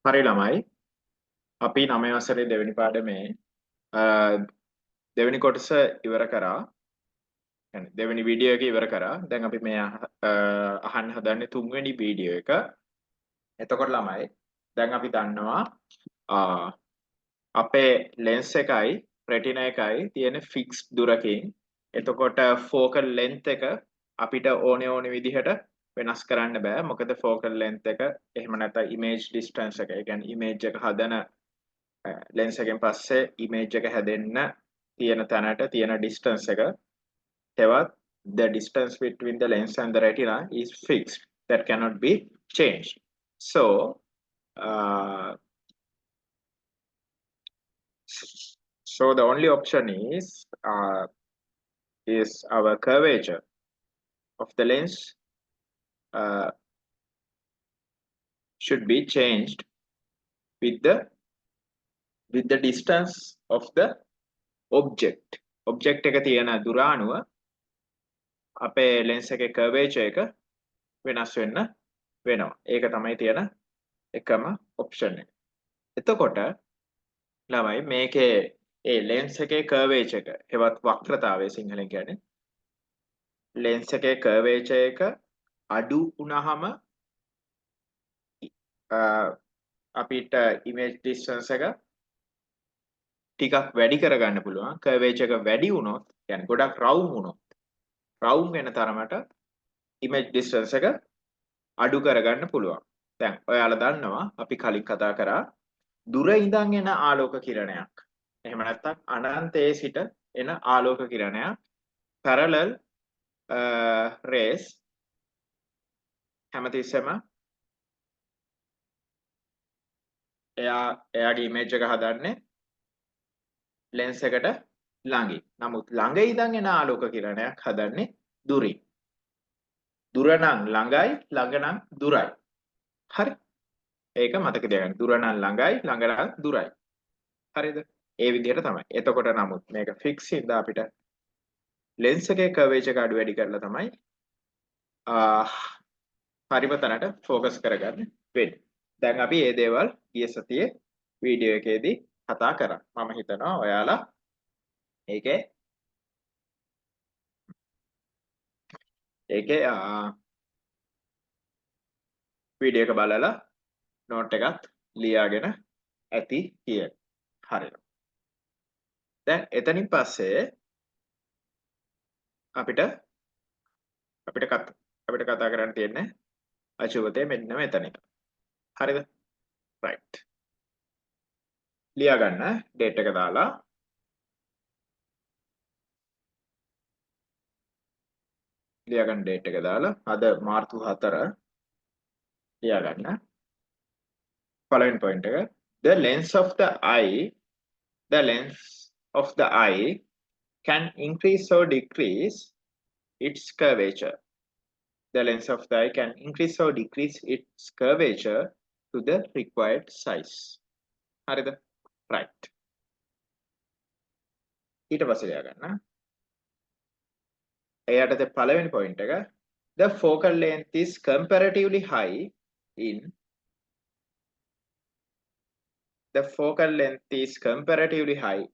හරි ළමයි අපි 9 වසරේ දෙවෙනි පාඩමේ දෙවෙනි කොටස ඉවර කරා. يعني දෙවෙනි වීඩියෝ එක ඉවර කරා. දැන් අපි මේ අහන්න හදන්නේ තුන්වෙනි වීඩියෝ එක. එතකොට ළමයි දැන් අපි දන්නවා අපේ ලෙන්ස් එකයි රෙටිනා එකයි තියෙන ෆික්ස් දුරකින්. එතකොට ෆෝකල් ලෙන්ත් එක අපිට ඕනේ විදිහට වෙනස් කරන්න බෑ. මොකද ෆෝකල් ලෙන්ත් එක එහෙම නැත්නම් ඉමේජ් ඩිස්ටන්ස් එක. ඒ කියන්නේ ඉමේජ් එක හදන ලෙන්ස් එකෙන් පස්සේ ඉමේජ් එක හැදෙන්න තියෙන තැනට තියෙන ඩිස්ටන්ස් එක තවත් the distance between the lens and the retina is fixed that cannot be changed. So the only option is our curvature of the lens should be changed with the distance of the object. Object එක තියෙන දුර අනුව අපේ lens එකේ curvature එක වෙනස් වෙන්න වෙනවා. ඒක තමයි තියෙන එකම option එක. එතකොට ළමයි මේකේ ඒ lens එකේ curvature එක එවත් වක්‍රතාවය සිංහලෙන් කියන්නේ lens එකේ curvature එක අඩු වුණාම අපිට image distance එක ටිකක් වැඩි කරගන්න පුළුවන්. curvature එක වැඩි වුණොත් يعني ගොඩක් round වුණොත් round වෙන තරමට image distance එක අඩු කරගන්න පුළුවන්. දැන් ඔයාලා දන්නවා අපි කලින් කතා කරා දුර ඉඳන් එන ආලෝක කිරණයක්. එහෙම නැත්නම් අනන්තයේ සිට එන ආලෝක කිරණයක් parallel rays හැමතිස්සෙම එයාගේ image එක හදන්නේ lens එකට ළඟින්. නමුත් ළඟ ඉඳන් එන ආලෝක කිරණයක් හදන්නේ දුරින්. දුර නම් ළඟයි ළඟ නම් දුරයි. හරි. ඒක මතක තියාගන්න. දුර නම් ළඟයි ළඟ නම් දුරයි. හරිද? ඒ විදිහට තමයි. එතකොට නමුත් මේක ෆික්ස් ඉඳලා අපිට lens එකේ curvature එක අඩු වැඩි කරලා තමයි හරිම තැනට ફોකස් කරගන්න වෙන්නේ. දැන් අපි මේ දේවල් ගිය සතියේ වීඩියෝ එකේදී කතා කරා. මම හිතනවා ඔයාලා ඒකේ වීඩියෝ එක බලලා නෝට් එකත් ලියාගෙන ඇති කියන. හරියට. දැන් එතනින් පස්සේ අපිට කතා කරන්න තියෙන්නේ අචුවතේ මෙන්න මෙතන. හරිද? right. ලියා ගන්න date එක දාලා අද මාර්තු 4 ලියා ගන්න. පළවෙනි point එක the length of the eye can increase or decrease its curvature. The length of the eye can increase or decrease its curvature to the required size. හරිද? right. ඊට පස්සේ ලියා ගන්න. එයාට පළවෙනි point එක the focal length is comparatively high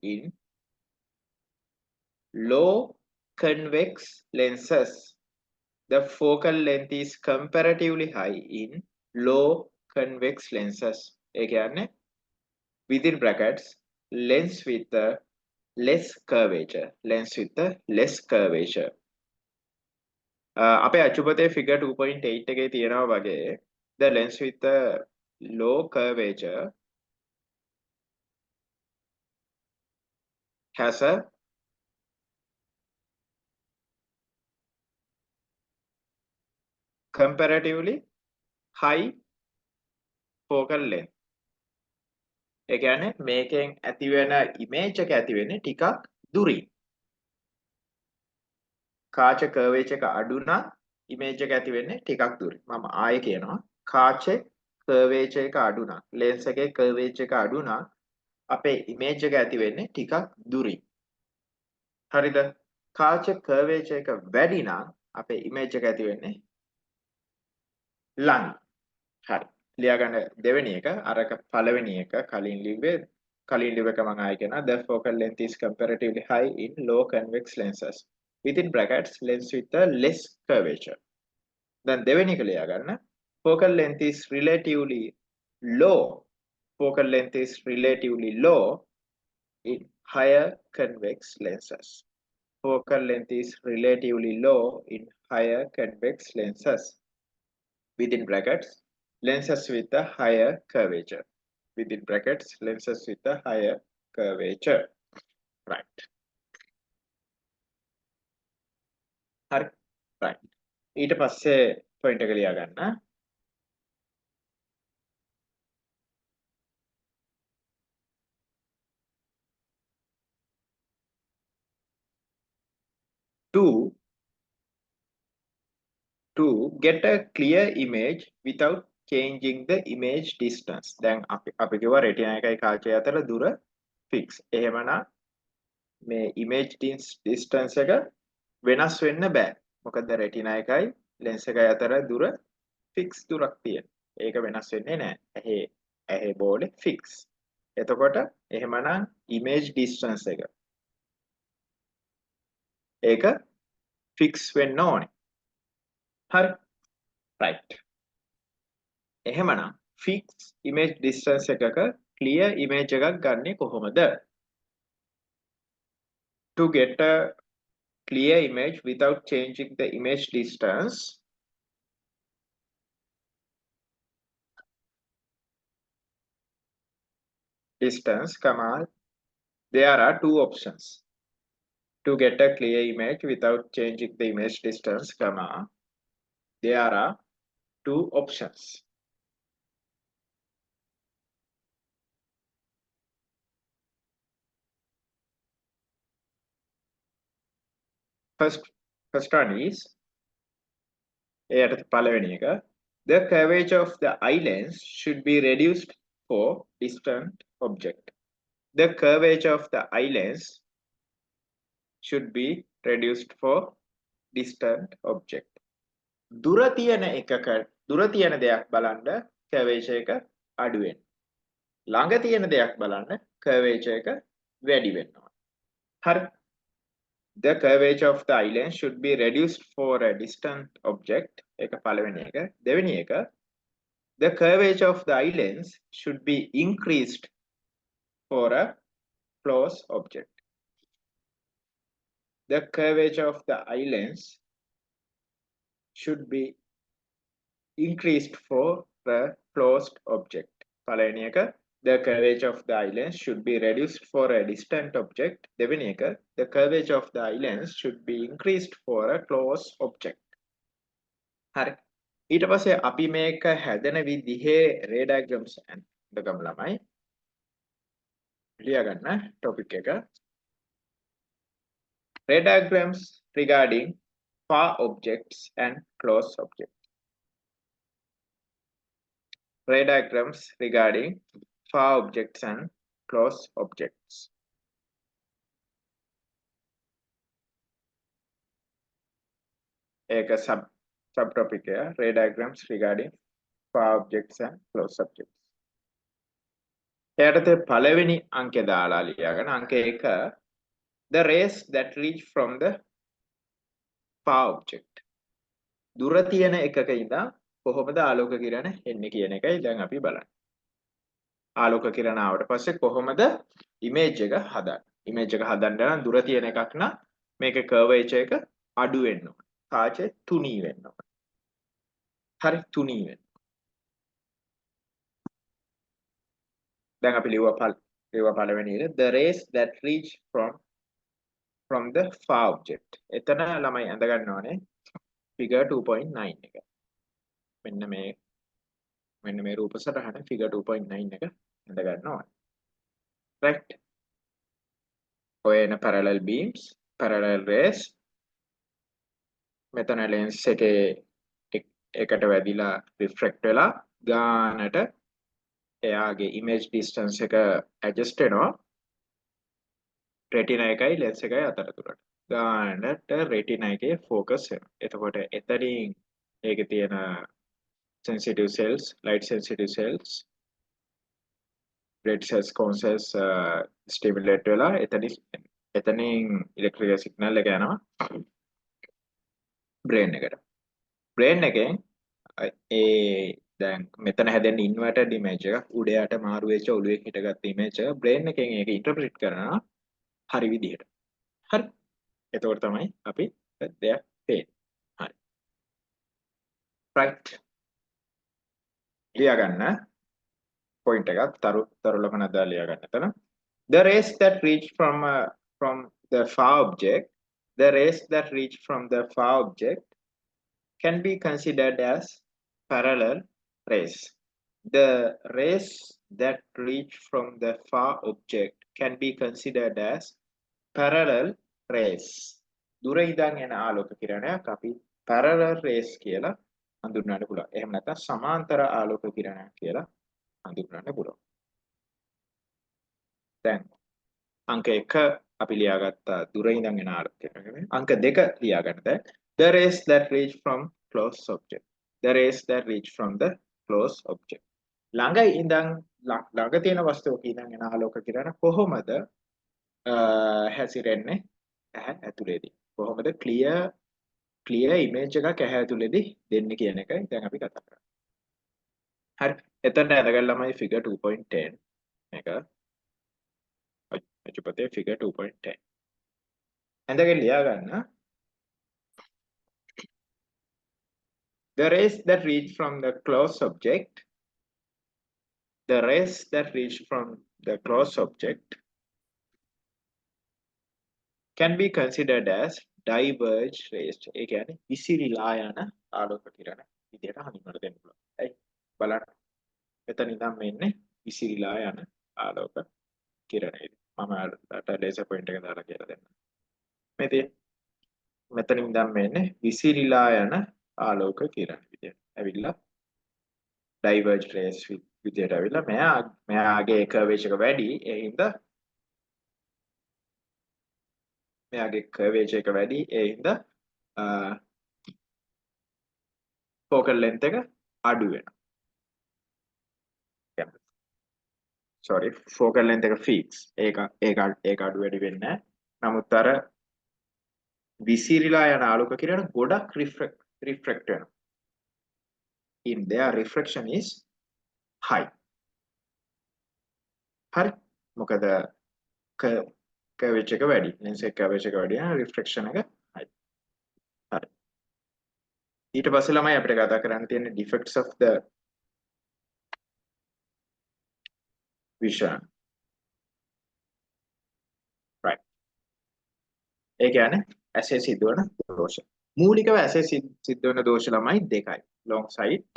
in low convex lenses. The focal length is comparatively high in low convex lenses. ඒ කියන්නේ within brackets lens with the less curvature. අපේ අචුපතේ figure 2.8 එකේ තියෙනවා වගේ the lens with the low curvature has a comparatively high focal length. ඒ කියන්නේ මේකෙන් ඇති වෙන image එක ඇති වෙන්නේ ටිකක් දුරින්. කාච curvature එක අඩු නම් image එක ඇති වෙන්නේ ටිකක් දුරින්. මම ආයෙ කියනවා කාචේ curvature එක අඩු නම් lens එකේ curvature එක අඩු නම් අපේ image එක ඇති වෙන්නේ ටිකක් දුරින්. හරිද? කාච curvature එක වැඩි නම් අපේ image එක ඇති වෙන්නේ ළඟ. හරි. ලියා ගන්න දෙවෙනි එක අරක පළවෙනි එක කලින් ලිව්ව එක මම ආයෙ කියනවා the focal length is comparatively high in low convex lenses within brackets lens with a less curvature. දැන් දෙවෙනි එක ලියා ගන්න focal length is relatively low. Focal length is relatively low in higher convex lenses. Focal length is relatively low in higher convex lenses. Within brackets, lenses with a higher curvature. Within brackets, lenses with a higher curvature. Right. හරි. Right. ඊට පස්සේ point එක ලියා ගන්න. To get a clear image without changing the image distance. දැන් අපි කිව්වා retina එකයි කාචය අතර දුර fix. එහෙමනම් මේ image distance එක වෙනස් වෙන්න බෑ. මොකද retina එකයි lens එකයි අතර දුර fix දුරක් තියෙන. ඒක වෙනස් වෙන්නේ නැහැ. ඇහි බෝලේ fix. එතකොට එහෙමනම් image distance එක ඒක fix වෙන්න ඕනේ. හරි. right. එහෙමනම් fix image distance එකක clear image එකක් ගන්නෙ කොහොමද? To get a clear image without changing the image distance, there are two options. To get a clear image without changing the image distance, there are two options. First one is the curvature of the eye lens should be reduced for distant object. The curvature of the eye lens should be reduced for distant object. දුර තියෙන දෙයක් බලන්න curvature එක අඩු වෙනවා. ළඟ තියෙන දෙයක් බලන්න curvature එක වැඩි වෙනවා. හරි. The curvature of the eye lens should be reduced for a distant object. ඒක පළවෙනි එක. දෙවෙනි එක the curvature of the eye lens should be increased for a close object. The curvature of the eye lens should be increased for the closed object. පළවෙනි එක the curvature of the eye lens should be reduced for a distant object. දෙවෙනි එක the curvature of the eye lens should be increased for a close object. හරි. ඊට පස්සේ අපි මේක හැදෙන විදිහේ ray diagrams ගමු ළමයි. ලියා ගන්න topic එක. Ray diagrams regarding far objects and close objects. Ray diagrams regarding far objects and close objects. एक subtopic है ray diagrams regarding far objects and close objects. එයාට පළවෙනි අංකය දාලා ලියා ගන්න අංක 1 the rays that reach from the far object. දුර තියෙන එකක ඉඳන් කොහොමද ආලෝක කිරණ එන්නේ කියන එකයි දැන් අපි බලන්නේ. ආලෝක කිරණ ආවට පස්සේ කොහොමද ඉමේජ් එක හදන්නේ? ඉමේජ් එක හදන්න නම් දුර තියෙන එකක් නම් මේකේ කර්වේචර් එක අඩු වෙන්න ඕනේ. කාචේ තුනී වෙන්න ඕනේ. හරි තුනී වෙන්න. දැන් අපි ලියුවා පළවෙනි එක the rays that reach from the far object. එතන ළමයි අඳ ගන්න ඕනේ figure 2.9 එක. මෙන්න මේ රූප සටහන figure 2.9 එක අඳ ගන්න ඕනේ. right. ඔය එන parallel beams, parallel rays මෙතන lens එකේ එකට වැදිලා refract වෙලා ගානට එයාගේ image distance එක adjust වෙනවා retina එකයි lens එකයි අතරතුරට. ගානට retina එකේ focus වෙනවා. එතකොට එතනින් ඒකේ තියෙන sensitive cells, light sensitive cells, red cells, cone cells stimulate වෙලා එතනින් electrical signal එක යනවා brain එකට. brain එකෙන් ඒ දැන් මෙතන හැදෙන inverted image එක උඩ යට මාරු වෙච්ච ඔළුවේ හිටගත්ත image එක brain එකෙන් ඒක interpret කරනවා හරි විදිහට. හරි. එතකොට තමයි අපි දෙයක් පේන්නේ. හරි. right. ලියා ගන්න point එකක් තරු ලකුණ දාලා ලියා ගන්න එතන. The rays that reach from the far object, the rays that reach from the far object can be considered as parallel rays. The rays that reach from the far object can be considered as parallel rays. දුර ඉඳන් එන ආලෝක කිරණයක් අපි parallel rays කියලා හඳුන්වන්න පුළුවන්. එහෙම නැත්නම් සමාන්තර ආලෝක කිරණයක් කියලා හඳුන්වන්න පුළුවන්. දැන් අංක 1 අපි ලියාගත්තා දුර ඉඳන් එන ආලෝක කිරණයක්. අංක 2 ලියා ගන්න දැන් the rays that reach from close object. The rays that reach from the close object. ළඟ ඉඳන් ළඟ තියෙන වස්තුවක ඉඳන් එන ආලෝක කිරණ කොහොමද හැසිරෙන්නේ ඇහැ ඇතුලේදී? කොහොමද clear image එකක් ඇහැ ඇතුලේදී දෙන්නේ කියන එකයි දැන් අපි කතා කරන්නේ. හරි. එතන අරගන්න ළමයි figure 2.10 එක. අචුපතේ figure 2.10. එඳගෙන ලියා ගන්න. The rays that reach from the close object, the rays that reach from the close object can be considered as diverge rays. ඒ කියන්නේ විසිරීලා යන ආලෝක කිරණ විදියට හඳුන්වලා දෙන්න පුළුවන්. හරි. බලන්න. මෙතන ඉඳන් මෙන්නේ විසිරීලා යන ආලෝක කිරණය. මම laser point එක දාලා කියලා දෙන්න. මෙතන ඉඳන් මෙන්නේ විසිරීලා යන ආලෝක කිරණ විදියට. ඇවිල්ලා diverge rays විදියට ඇවිල්ලා මෙයාගේ curvature එක වැඩි. ඒ හින්දා මෙයාගේ curvature එක වැඩි. ඒ හින්දා focal length එක අඩු වෙනවා. sorry focal length එක fix. ඒක අඩු වැඩි වෙන්නේ නැහැ. නමුත් අර විසිරීලා යන ආලෝක කිරණ ගොඩක් refract වෙනවා. in their refraction is high. හරි. මොකද curvature එක වැඩි. lens එක curvature එක වැඩි නම් refraction එක high. හරි. ඊට පස්සේ ළමයි අපිට කතා කරන්න තියෙන්නේ defects of the vision. right. ඒ කියන්නේ ඇසේ සිදුවන දෝෂ. මූලිකව ඇසේ සිදුවන දෝෂ ළමයි දෙකයි. long sight.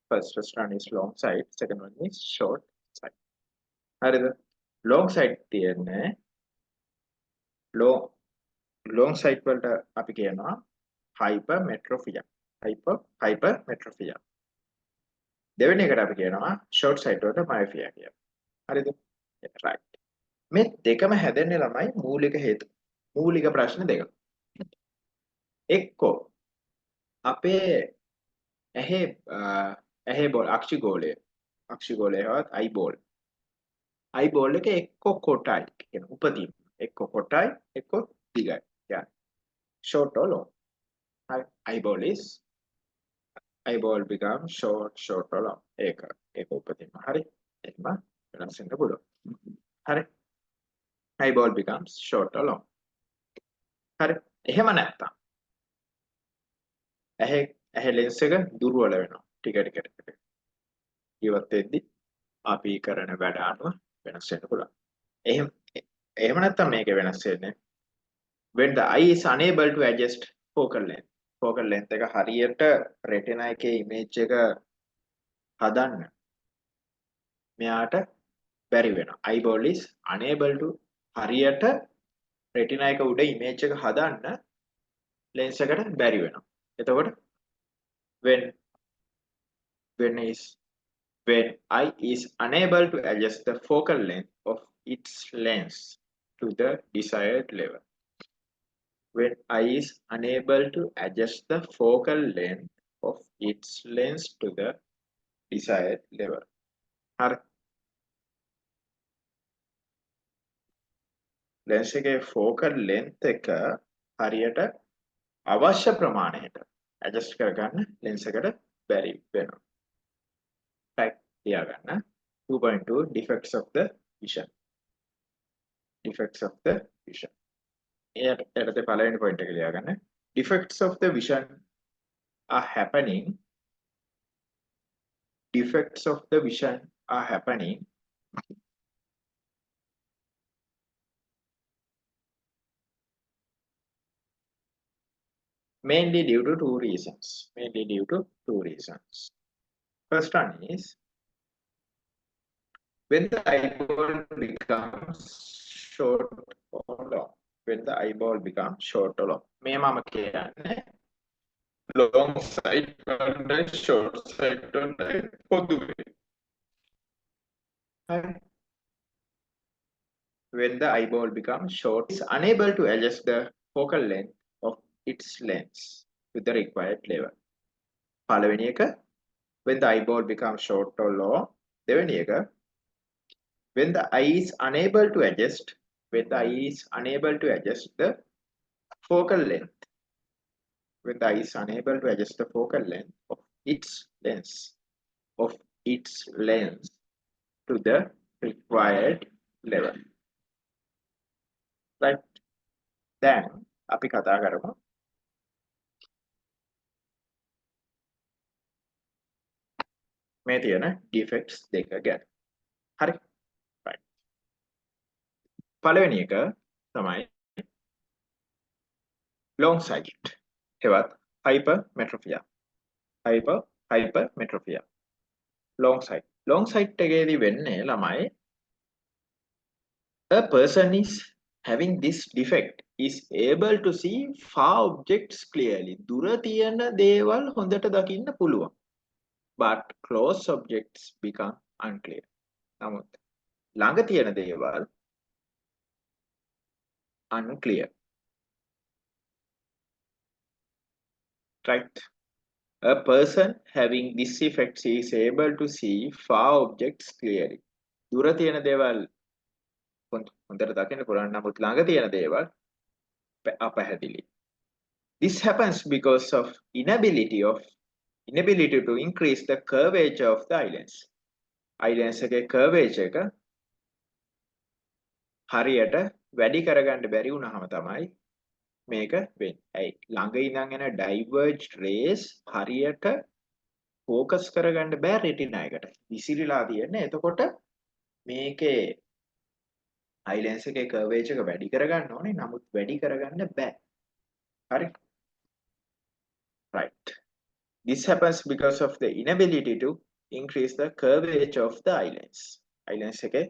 first one is long sight, second one is short sight. හරිද? long sight තියන්නේ long sight වලට අපි කියනවා hypermetropia. hypermetropia. දෙවෙනි එකට අපි කියනවා short sight වලට myopia කියලා. හරිද? right. මේ දෙකම හැදෙන්නේ ළමයි මූලික හේතු. මූලික ප්‍රශ්න දෙක. එක්කෝ අපේ ඇහි බෝල් අක්ෂිගෝලයවත් eyeball එක එක්ක කොටයි කියන උපතින් එක්ක කොටයි එක්ක දිගයි. yeah short or long. eyeball becomes short or long. ඒක උපතින්ම හරි. එහෙම වෙනස් වෙන්න පුළුවන්. හරි. eyeball becomes short or long. හරි. එහෙම නැත්තම් ඇහි lens එක දුර්වල වෙනවා. ටික. ඉවත් වෙද්දි අපි කරන වැඩ අනුව වෙනස් වෙන්න පුළුවන්. එහෙම නැත්තම් මේක වෙනස් වෙන්නේ when the eye is unable to adjust focal length එක හරියට retina එකේ image එක හදන්න මෙයාට බැරි වෙනවා. eyeball is unable to හරියට retina එක උඩ image එක හදන්න lens එකට බැරි වෙනවා. එතකොට when eye is unable to adjust the focal length of its lens to the desired level. When eye is unable to adjust the focal length of its length to the desired level. හරි. lens එකේ focal length එක හරියට අවශ්‍ය ප්‍රමාණයට adjust කරගන්න lens එකට බැරි වෙනවා. right තියාගන්න. 2.2 defects of the vision. defects of the vision. එයාට පළවෙනි point එක ලියාගන්න. defects of the vision are happening. Defects of the vision are happening mainly due to two reasons. Mainly due to two reasons. First one is when the eyeball becomes short or long. When the eyeball becomes short or long. මේ මම කියන්නේ long sight and short sight and පොදුවේ. When the eyeball becomes short, it is unable to adjust the focal length of its lens with the required level. පළවෙනි එක when the eyeball becomes short or long. දෙවෙනි එක when the eye is unable to adjust the focal length. When the eye is unable to adjust the focal length of its lens to the required level. Right. Then අපි කතා කරමු මේ තියෙන defects දෙක ගැන. හරි. right. පළවෙනි එක තමයි long sight. හෙවත් hypermetropia. hypermetropia. long sight. long sight එකේදී වෙන්නේ ළමයි a person is having this defect is able to see far objects clearly. දුර තියෙන දේවල් හොඳට දකින්න පුළුවන්. But close objects become unclear. නමුත් ළඟ තියෙන දේවල් unclear. Right. A person having this effect is able to see far objects clearly. දුර තියෙන දේවල් හොඳට දකින්න පුළුවන්. නමුත් ළඟ තියෙන දේවල් අපැහැදිලි. This happens because of inability to increase the curvature of the eyelens. Eyelens එකේ curvature එක හරියට වැඩි කරගන්න බැරි වුණාම තමයි මේක වෙන්නේ. ඇයි? ළඟ ඉඳන් එන diverged rays හරියට focus කරගන්න බෑ retina එකට. විසිරිලා තියෙන්නේ. එතකොට මේකේ eyelens එකේ curvature එක වැඩි කරගන්න ඕනේ. නමුත් වැඩි කරගන්න බෑ. හරි? Right. This happens because of the inability to increase the curvature of the eyelens. Eyelens එකේ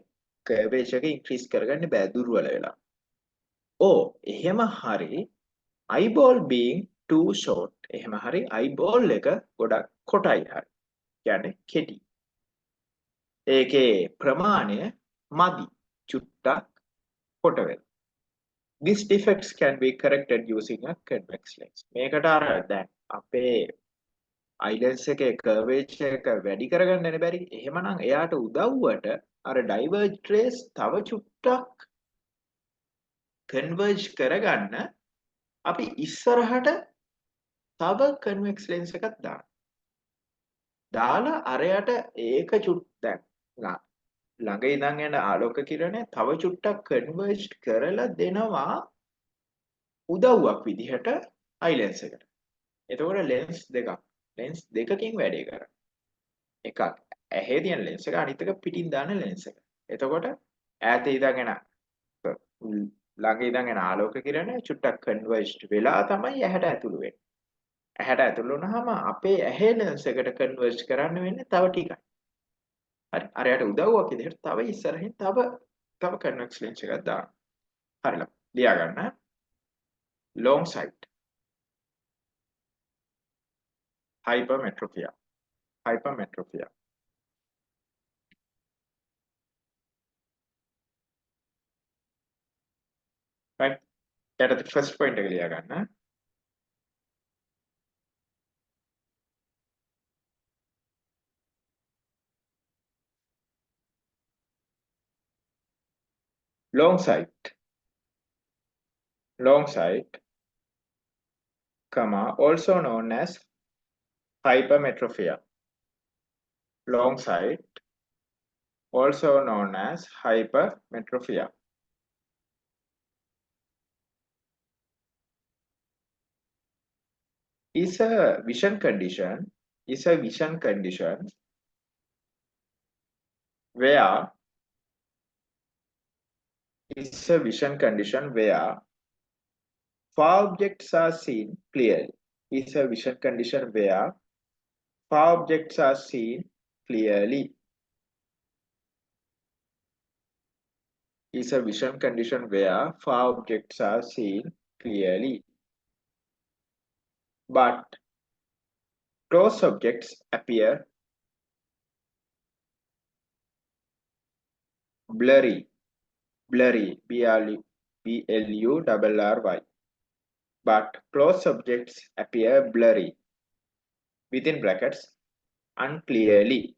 curvature එක increase කරගන්න බෑ දුර්වල වෙලා. එහෙම හරි eyeball being too short. එහෙම හරි eyeball එක ගොඩක් කොටයි හරි. කියන්නේ කෙටි. ඒකේ ප්‍රමාණය මදි. චුට්ටක් කොට වෙනවා. These defects can be corrected using a convex lens. මේකට අර දැන් අපේ eyelens එකේ curvature එක වැඩි කරගන්න බැරි. එහෙමනම් එයාට උදව්වට අර diverged rays තව චුට්ටක් converge කරගන්න අපි ඉස්සරහට තව convex lens එකක් දාලා අරයට ඒක චුට්ටක් ළඟ ඉඳන් එන ආලෝක කිරණය තව චුට්ටක් converge කරලා දෙනවා උදව්වක් විදිහට eyelens එකට. එතකොට lens දෙකකින් වැඩේ කරන්නේ. එකක් ඇහි තියෙන lens එක අනිත් එක පිටින් දාන lens එක. එතකොට ඈත ඉඳන් එන ළඟ ඉඳන් එන ආලෝක කිරණය චුට්ටක් converged වෙලා තමයි ඇහැට ඇතුළු වෙන්නේ. ඇහැට ඇතුළු වුණාම අපේ ඇහි lens එකට converge කරන්න වෙන්නේ තව ටිකක්. හරි. අරයට උදව්වක් විදිහට තව ඉස්සරහින් තව convex lens එකක් දාන්න. හරිලා. ලියා ගන්න. long sight. hypermetropia. Right. යට first point එක ලියා ගන්න. long sight, comma, also known as hypermetropia. Long sight, also known as hypermetropia, is a vision condition, where far objects are seen clearly. Is a vision condition where far objects are seen clearly. Is a vision condition where far objects are seen clearly. But close objects appear blurry, B-L-U-R-R-Y. But close objects appear blurry, within brackets, unclearly.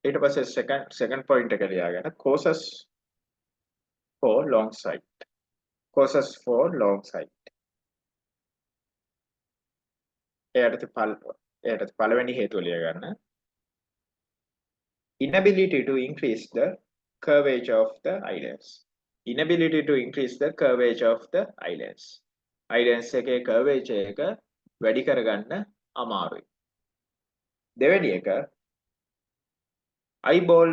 It was a second point එක ලියාගෙන causes for long sight. එයට පළවෙනි හේතුව ලියගන්න. Inability to increase the curvature of the eyelids. Eyelids එකේ curvature එක වැඩි කරගන්න අමාරුයි. දෙවෙනි එක eyeball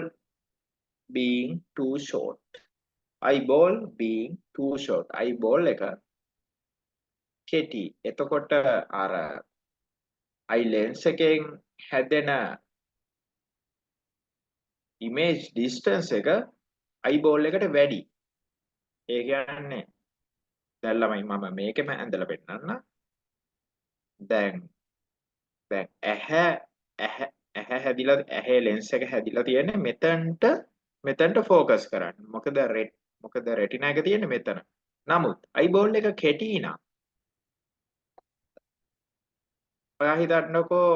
being too short. eyeball එක කෙටි. එතකොට අර eye lens එකෙන් හැදෙන image distance එක eyeball එකට වැඩි. ඒ කියන්නේ දැන් ළමයි මම මේකෙම ඇඳලා පෙන්නන්න. දැන් ඇහැ lens එක හැදිලා තියෙන්නේ මෙතනට focus කරන්න. මොකද retina එක තියෙන්නේ මෙතන. නමුත් eyeball එක කෙටි නම් ඔයා හිතන්නකෝ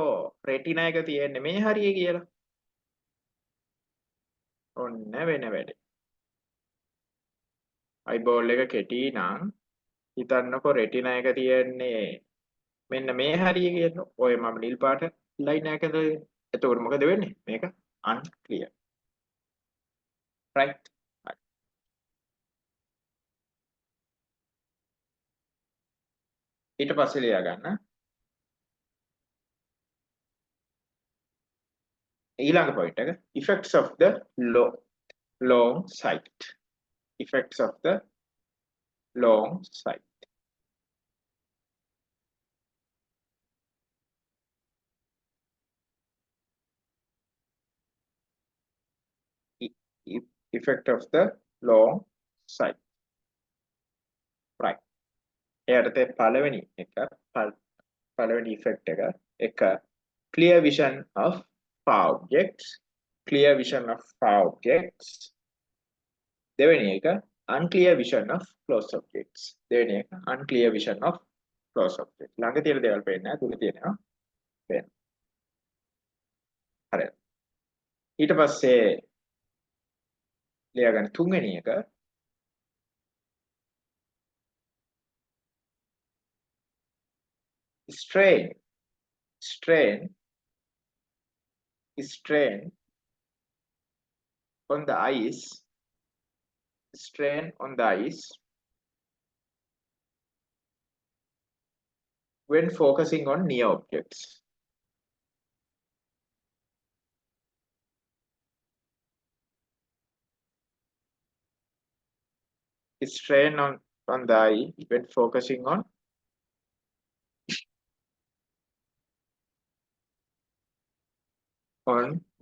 retina එක තියෙන්නේ මේ හරිය කියලා. ඔන්න වෙන වැඩේ. eyeball එක කෙටි නම් හිතන්නකෝ retina එක තියෙන්නේ මෙන්න මේ හරිය කියලා. ඔය මම නිල් පාට line එකක එතකොට මොකද වෙන්නේ? මේක unclear. right? ඊට පස්සේ ලියා ගන්න. ඊළඟ point එක effects of the long sight. Effects of the long sight. Effect of the long sight. right. එයාට පළවෙනි effect එක clear vision of far objects. දෙවෙනි එක unclear vision of close objects. ළඟ තියෙන දේවල් පේන්නේ නැහැ, දුර තියෙනවා. පේනවා. හරි. ඊට පස්සේ ලියා ගන්න තුන්වෙනි එක strain on the eyes when focusing on near objects. Strain on the eye when focusing on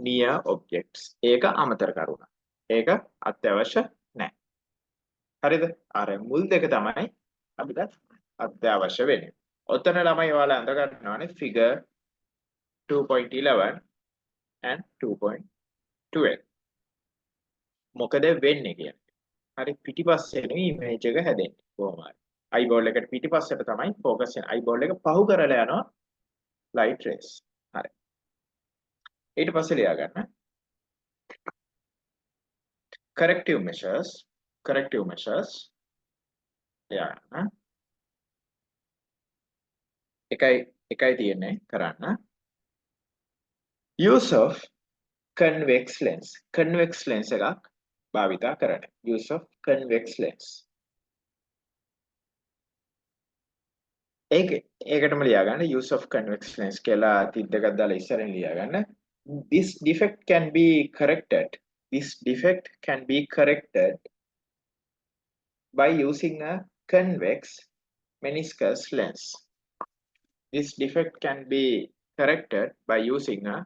near objects. ඒක අමතර කරුණා. ඒක අත්‍යවශ්‍ය නැහැ. හරිද? අර මුල් දෙක තමයි අපිට අත්‍යවශ්‍ය වෙන්නේ. ඔතන ළමයි ඔයාලා අඳ ගන්නවානේ figure 2.11 and 2.12. මොකද වෙන්නේ කියන්නේ. හරි පිටිපස්සේ නෙවෙයි image එක හැදෙන්නේ කොහොමද? eyeball එකට පිටිපස්සට තමයි focus වෙන. eyeball එක පහු කරලා යනවා light rays. හරි. ඊට පස්සේ ලියා ගන්න. corrective measures ලියා ගන්න. එකයි තියෙන්නේ කරන්න. use of convex lens එකක් භාවිතා කරන්න. use of convex lens. ඒකටම ලියා ගන්න use of convex lens කියලා තිද්දකක් දාලා ඉස්සරින් ලියා ගන්න. This defect can be corrected by using a convex meniscus lens. This defect can be corrected by using a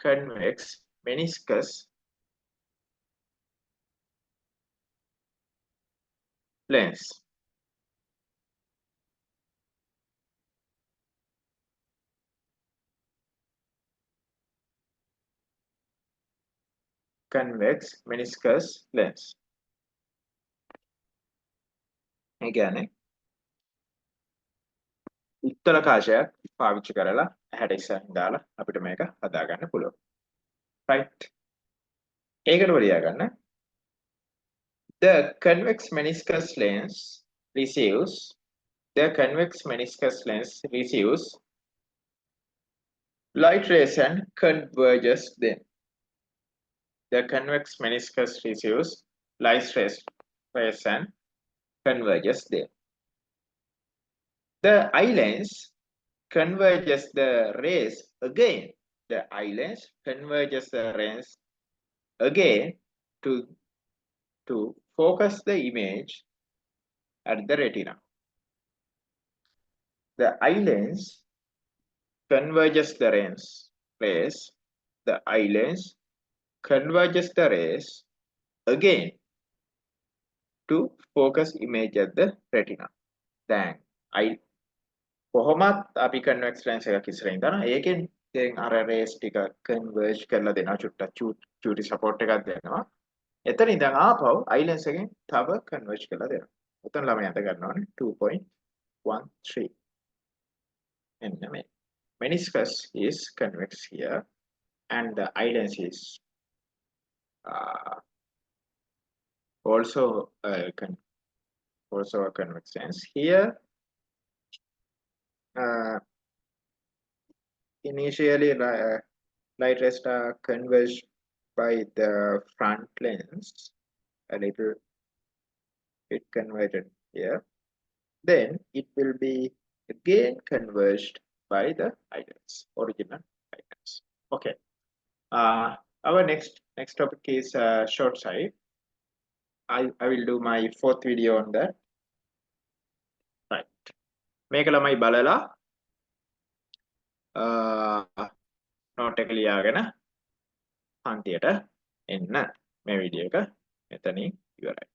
convex meniscus lens. Convex meniscus lens. ඒ කියන්නේ උත්තර කාශයක් පාවිච්චි කරලා ඇහැට ඉස්සරහින් දාලා අපිට මේක හදා ගන්න පුළුවන්. right. ඒකට ලියා ගන්න. The convex meniscus lens receives light rays and converges them. The convex meniscus receives light rays and converges them. The eye lens converges the rays again. The eye lens converges the rays again to focus the image at the retina. The eye lens converges the rays. The eye lens converges the rays again to focus image at the retina. Then කොහොමත් අපි convex lens එකක් ඉස්සරහින් දානවා. ඒකෙන් දැන් අර rays ටික converge කරලා දෙනවා. චුට්ටක් චූටි support එකක් දෙනවා. එතන ඉඳන් ආපහු eye lens එකෙන් තව converge කරලා දෙනවා. උතන ළමයි අත ගන්නවානේ 2.13. එන්න මේ meniscus is convex here and the eye lens is also a convex lens. Here initially light rays are converged by the front lens, a little bit converted here. Then it will be again converged by the eye lens, original eye lens. Okay. Our next topic is short sight. I will do my fourth video on that. Right. මේක ළමයි බලලා note එක ලියාගෙන පන්තියට එන්න. මේ video එක මෙතනින් ඉවරයි.